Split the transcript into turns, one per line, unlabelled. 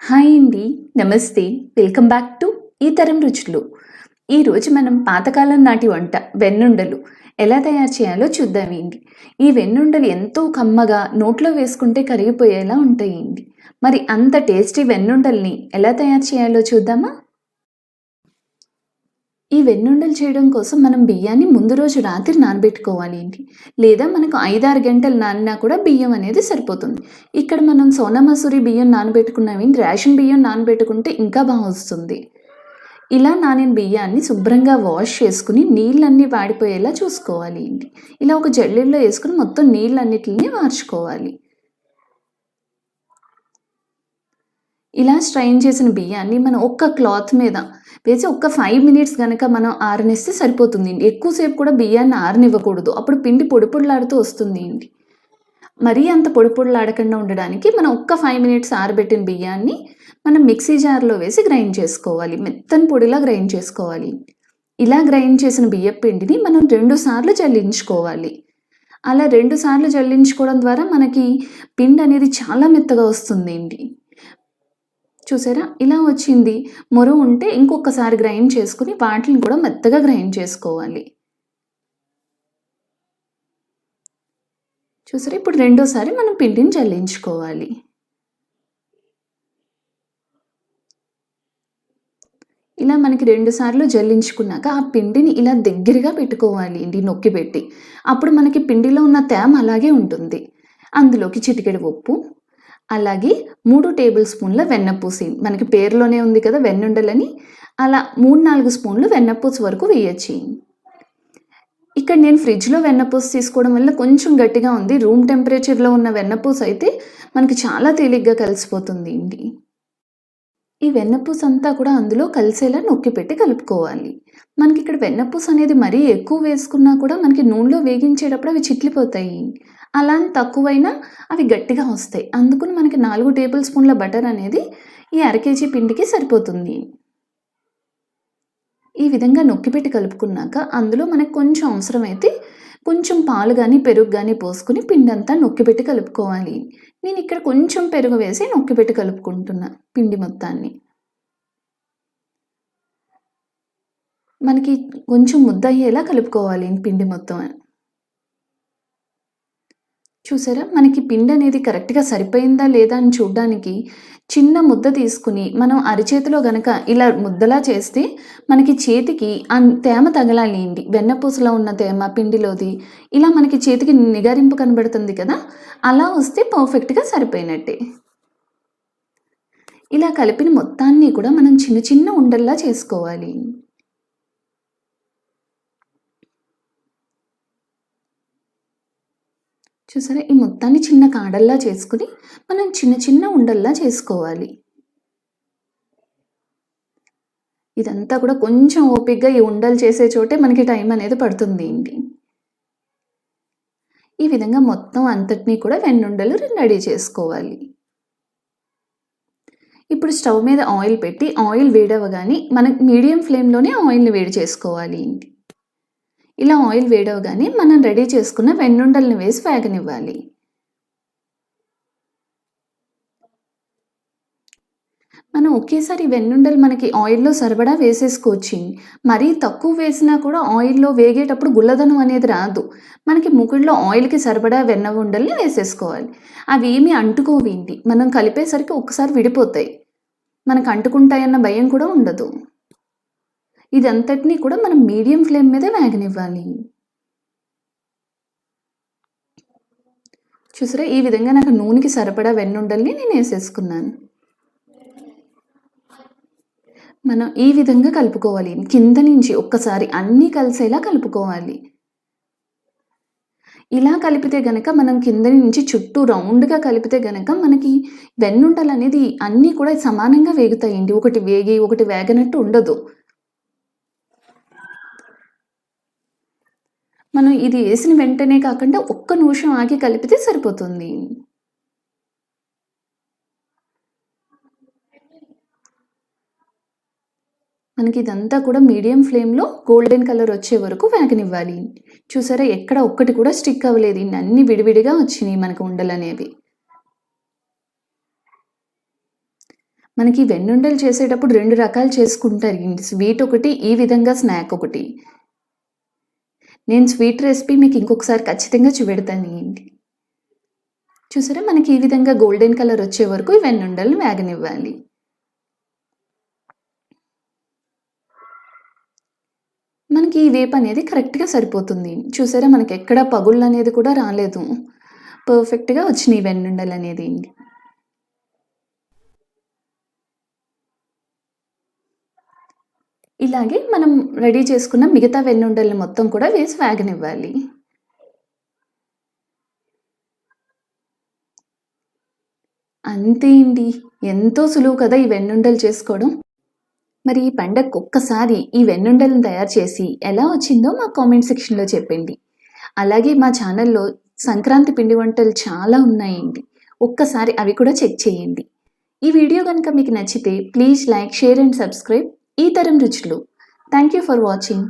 Hi అండి. నమస్తే. Welcome back to ఈతరం రుచులు. ఈరోజు మనం పాతకాలం నాటి వంట వెన్నుండలు ఎలా తయారు చేయాలో చూద్దామండి. ఈ వెన్నుండలు ఎంతో కమ్మగా నోట్లో వేసుకుంటే కరిగిపోయేలా ఉంటాయండి. మరి అంత టేస్టీ వెన్నుండల్ని ఎలా తయారు చేయాలో చూద్దామా? ఈ వెన్నుండలు చేయడం కోసం మనం బియ్యాన్ని ముందు రోజు రాత్రి నానబెట్టుకోవాలి అండి. లేదా మనకు 5-6 గంటలు నానినా కూడా బియ్యం అనేది సరిపోతుంది. ఇక్కడ మనం సోనా మసూరి బియ్యం నానబెట్టుకున్నామండి. రేషన్ బియ్యం నానబెట్టుకుంటే ఇంకా బాగా వస్తుంది. ఇలా నానిన బియ్యాన్ని శుభ్రంగా వాష్ చేసుకుని నీళ్ళన్నీ వాడిపోయేలా చూసుకోవాలి అండి. ఇలా ఒక జల్లెడలో వేసుకుని మొత్తం నీళ్ళన్నిటిని వార్చుకోవాలి. ఇలా స్ట్రైన్ చేసిన బియ్యాన్ని మనం ఒక్క క్లాత్ మీద వేసి ఒక్క 5 మినిట్స్ గనక మనం ఆరనిస్తే సరిపోతుంది. ఎక్కువసేపు కూడా బియ్యాన్ని ఆరనివ్వకూడదు. అప్పుడు పిండి పొడి పొడిలాడుతూ వస్తుంది అండి. మరీ అంత పొడి పొడిలాడకుండా ఉండడానికి మనం ఒక్క 5 మినిట్స్ ఆరబెట్టిన బియ్యాన్ని మనం మిక్సీ జార్లో వేసి గ్రైండ్ చేసుకోవాలి. మెత్తని పొడిలా గ్రైండ్ చేసుకోవాలి. ఇలా గ్రైండ్ చేసిన బియ్యపు పిండిని మనం 2 సార్లు జల్లించుకోవాలి. అలా 2 సార్లు జల్లించుకోవడం ద్వారా మనకి పిండి అనేది చాలా మెత్తగా వస్తుంది అండి. చూసారా? ఇలా వచ్చింది. మొర ఉంటే ఇంకొకసారి గ్రైండ్ చేసుకుని వాటిని కూడా మెత్తగా గ్రైండ్ చేసుకోవాలి. చూసారా? ఇప్పుడు రెండోసారి మనం పిండిని జల్లించుకోవాలి. ఇలా మనకి 2 సార్లు జల్లించుకున్నాక ఆ పిండిని ఇలా దగ్గరగా పెట్టుకోవాలి అండి నొక్కి పెట్టి. అప్పుడు మనకి పిండిలో ఉన్న తేమ అలాగే ఉంటుంది. అందులోకి చిటికెడు ఉప్పు, అలాగే 3 టేబుల్ స్పూన్ల వెన్నపూస. మనకి పేరులోనే ఉంది కదా వెన్నుండలని. అలా 3-4 స్పూన్లు వెన్నపూస వరకు వేయొచ్చు. ఇక్కడ నేను ఫ్రిడ్జ్‌లో వెన్నపూస తీసుకోవడం వల్ల కొంచెం గట్టిగా ఉంది. రూమ్ టెంపరేచర్‌లో ఉన్న వెన్నపూస అయితే మనకి చాలా తేలిగ్గా కలిసిపోతుంది అండి. ఈ వెన్నపూస అంతా కూడా అందులో కలిసేలా నొక్కి పెట్టి కలుపుకోవాలి. మనకి ఇక్కడ వెన్నపూస అనేది మరీ ఎక్కువ వేసుకున్నా కూడా మనకి నూనెలో వేగించేటప్పుడు అవి చిట్లిపోతాయి. అలా అని తక్కువైనా అవి గట్టిగా వస్తాయి. అందుకని మనకి 4 టేబుల్ స్పూన్ల బటర్ అనేది ఈ అర కేజీ పిండికి సరిపోతుంది. ఈ విధంగా నొక్కిపెట్టి కలుపుకున్నాక అందులో మనకు కొంచెం అవసరమైతే కొంచెం పాలు కానీ పెరుగు కానీ పోసుకుని పిండంతా నొక్కిపెట్టి కలుపుకోవాలి. నేను ఇక్కడ కొంచెం పెరుగు వేసి నొక్కిపెట్టి కలుపుకుంటున్నా పిండి మొత్తాన్ని. మనకి కొంచెం ముద్ద అయ్యేలా కలుపుకోవాలి పిండి మొత్తం. చూసారా? మనకి పిండి అనేది కరెక్ట్‌గా సరిపోయిందా లేదా అని చూడ్డానికి చిన్న ముద్ద తీసుకుని మనం అరచేతిలో గనక ఇలా ముద్దలా చేస్తే మనకి చేతికి తేమ తగలాలి అండి. వెన్నపూసలో ఉన్న తేమ పిండిలోది ఇలా మనకి చేతికి నిగారింపు కనబడుతుంది కదా! అలా వస్తే పర్ఫెక్ట్‌గా సరిపోయినట్టే. ఇలా కలిపిన మొత్తాన్ని కూడా మనం చిన్న చిన్న ఉండల్లా చేసుకోవాలి. చూసారా? ఈ మొత్తాన్ని చిన్న కాడల్లా చేసుకుని మనం చిన్న చిన్న ఉండల్లా చేసుకోవాలి. ఇదంతా కూడా కొంచెం ఓపికగా ఈ ఉండలు చేసే చోటే మనకి టైం అనేది పడుతుంది అండి. ఈ విధంగా మొత్తం అంతటినీ కూడా వెన్నుండలు రెడీ చేసుకోవాలి. ఇప్పుడు స్టవ్ మీద ఆయిల్ పెట్టి ఆయిల్ వేడవగానే మనం మీడియం ఫ్లేమ్‌లోనే ఆయిల్‌ని వేడి చేసుకోవాలి. ఇలా ఆయిల్ వేడవగానే మనం రెడీ చేసుకున్న వెన్నుండల్ని వేసి వేగనివ్వాలి. మనం ఒకేసారి వెన్నుండలు మనకి ఆయిల్‌లో సరిపడా వేసేసుకోవచ్చు. మరీ తక్కువ వేసినా కూడా ఆయిల్‌లో వేగేటప్పుడు గుల్లదనం అనేది రాదు. మనకి మూకుడులో ఆయిల్‌కి సరిపడా వెన్న ఉండల్ని వేసేసుకోవాలి. అవి ఏమీ అంటుకోవేంటి. మనం కలిపేసరికి ఒక్కసారి విడిపోతాయి. మనకు అంటుకుంటాయన్న భయం కూడా ఉండదు. ఇదంతటిని కూడా మనం మీడియం ఫ్లేమ్ మీద వేగనివ్వాలి. చూసారా? ఈ విధంగా నాకు నూనెకి సరిపడా వెన్నుండల్ని నేను వేసేసుకున్నాను. మనం ఈ విధంగా కలుపుకోవాలి. కింద నుంచి ఒక్కసారి అన్నీ కలిసేలా కలుపుకోవాలి. ఇలా కలిపితే గనక మనం కింద నుంచి చుట్టూ రౌండ్‌గా కలిపితే గనక మనకి వెన్నుండలనేది అన్నీ కూడా సమానంగా వేగుతాయండి. ఒకటి వేగి ఒకటి వేగనట్టు ఉండదు. మనం ఇది వేసిన వెంటనే కాకుండా ఒక్క నిమిషం ఆగి కలిపితే సరిపోతుంది. మనకి ఇదంతా కూడా మీడియం ఫ్లేమ్‌లో గోల్డెన్ కలర్ వచ్చే వరకు వేగనివ్వాలి. చూసారా? ఎక్కడ ఒక్కటి కూడా స్టిక్ అవ్వలేదు. అన్నీ విడివిడిగా వచ్చినాయి మనకు ఉండలనేవి. మనకి వెన్నుండలు చేసేటప్పుడు 2 రకాలు చేసుకుంటారు. స్వీట్ ఒకటి, ఈ విధంగా స్నాక్ ఒకటి. నేను స్వీట్ రెసిపీ మీకు ఇంకొకసారి ఖచ్చితంగా చూపెడతానండి. చూసారా? మనకి ఈ విధంగా గోల్డెన్ కలర్ వచ్చే వరకు ఈ వెన్నుండలను వేగనివ్వాలి. మనకి ఈ వేపు అనేది కరెక్ట్‌గా సరిపోతుంది. చూసారా? మనకెక్కడ పగుళ్ళనేది కూడా రాలేదు. పర్ఫెక్ట్‌గా వచ్చినాయి వెన్నుండలనేది. ఇలాగే మనం రెడీ చేసుకున్న మిగతా వెన్నుండల్ని మొత్తం కూడా వేసి వేగనివ్వాలి. అంతే అండి. ఎంతో సులువు కదా ఈ వెన్నుండలు చేసుకోవడం. మరి ఈ పండగకొక్కసారి ఈ వెన్నుండలను తయారు చేసి ఎలా వచ్చిందో మా కామెంట్ సెక్షన్‌లో చెప్పండి. అలాగే మా ఛానల్‌లో సంక్రాంతి పిండి వంటలు చాలా ఉన్నాయండి. ఒక్కసారి అవి కూడా చెక్ చేయండి. ఈ వీడియో గనుక మీకు నచ్చితే please like, share and subscribe ఈతరం రుచులు. Thank you for watching.